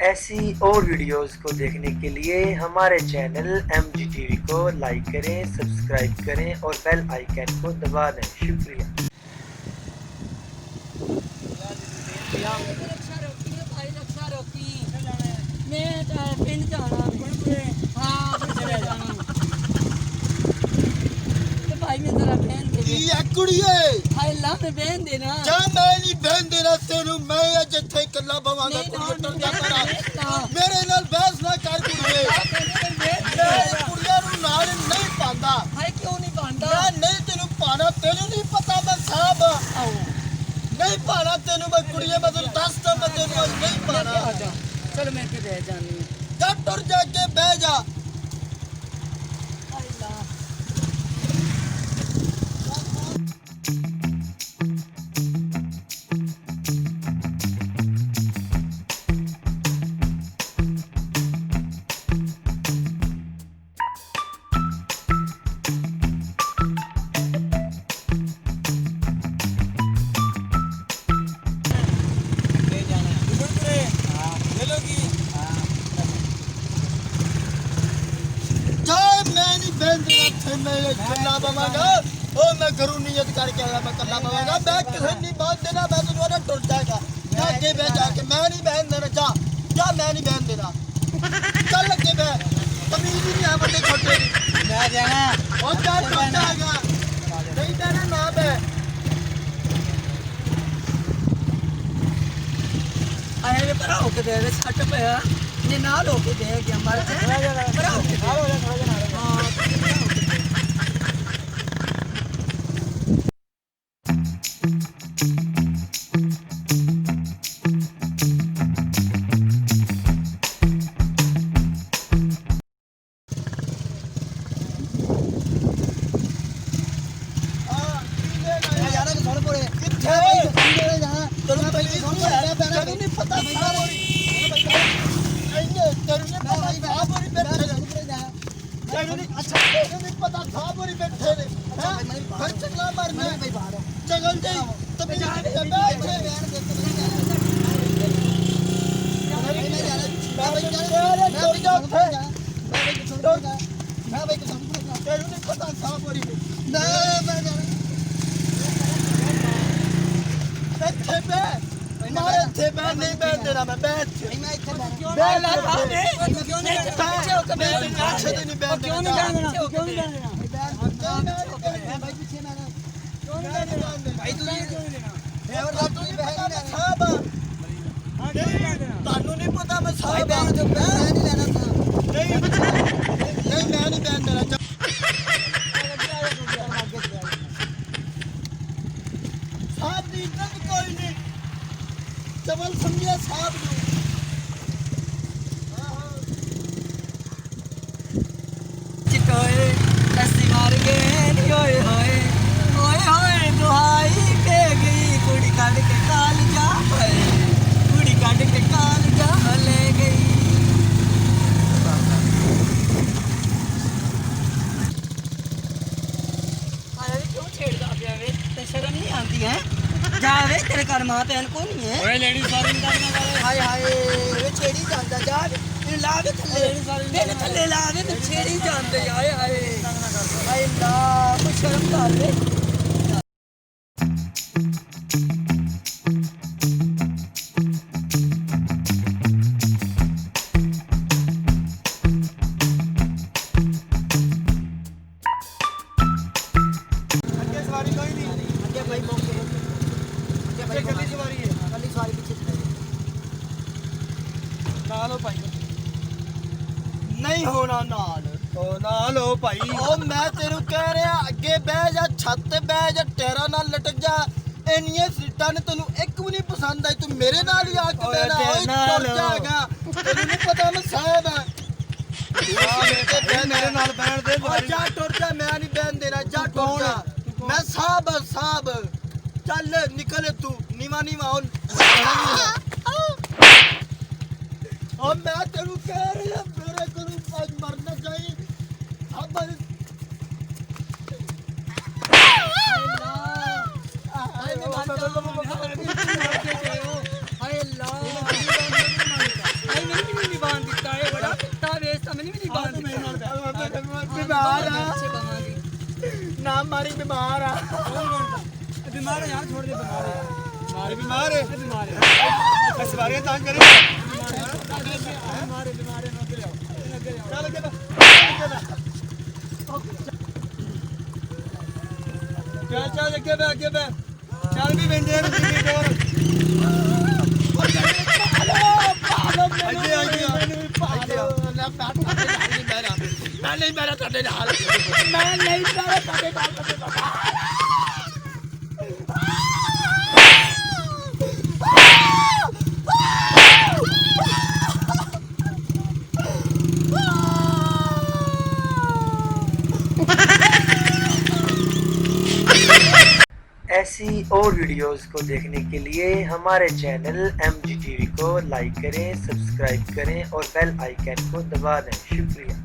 ऐसी और वीडियोस को देखने के लिए हमारे चैनल MGTV को लाइक करें, सब्सक्राइब करें और बेल आइकन को दबा दें। शुक्रिया। बहन देना जा मैं नहीं बहन देना तेनू मैं अज इत्थे कल्ला बवांगा कुड़ियां जा करा मेरे नाल बहस ना कर कुड़िए कुड़ियां नू नाल नहीं पांदा हाय क्यों नहीं पांदा मैं नहीं तेनू पाना तेनू नहीं पता मैं साहब नहीं पाना तेनू मैं कुड़िए मैं तेनू दसदा मैं तेनू नहीं पाना चल मैं के बह जानी जा टुर जाके बह जा मैं घरों नियत करके आया मैं कल्ला बवांगा मैं किसे नहीं बात देना मैं तेनू ना टुर जाएगा मैं अगे बह जाके मैं नहीं बहन देना जा जा मैं नहीं बहन देना चल अगे बह तमीज ही नहीं है बड़े छोटे मैं जाना और जा टुर जाएगा नहीं देना ना बह आए वे भरा होके दे छट पिया जे नाल होके दे गया मर जा भरा होके हां चवल समझिया साहब चिटोए ऐसी मार गए ओए होए दुहाई के गई कुड़ी काट के काल जा कुड़ी काट के काल जा ले गई अरे क्यों छेड़दा पिया वे ते शर्म नहीं आती है जावे तेरे घर मां बहन को नहीं है ओए लेडी सॉरी करना वाले हाय हाय वे छेड़ी ਜਾਂਦਾ जा इन लावे थल्ले थल्ले लावे ते छेड़ी ਜਾਂਦੇ हाय हाय हाय ला कुछ शर्म कर ले आगे सवारी कोई नहीं आगे भाई मौके आगे कली सवारी है कली सवारी पीछे ना लो भाई नहीं होना नाल ओ ना लो भाई ओ मैं तेरू कह रहा अगे बह जा छत ते बह जा टेरा नाल लटक जा इन्नियां सीटां ने तैनू एक भी नहीं पसंद आई तू मेरे नाल ही आके बैठा ओए टुर जाएगा तैनू नहीं पता मैं साहब है मेरे नाल बैठ दे जा टुर जा मैं नहीं बहन देना जा टुर जा मैं साहब चल निकल तू नीवा और मैं तेनू कह रहा मेरे को आज मरना चाहिए अब हाय अल्लाह मारी बीमार आ बीमार है यार, छोड़ दे बीमार है। मारी बीमार है बीमार है इस बारे तंग करे बीमार है चल के चल आगे बे चल भी बेंदे में दी डोर मैं नहीं मेरा तेरे नाल ऐसी और वीडियोस को देखने के लिए हमारे चैनल MGTV को लाइक करें, सब्सक्राइब करें और बेल आइकन को दबा दें। शुक्रिया।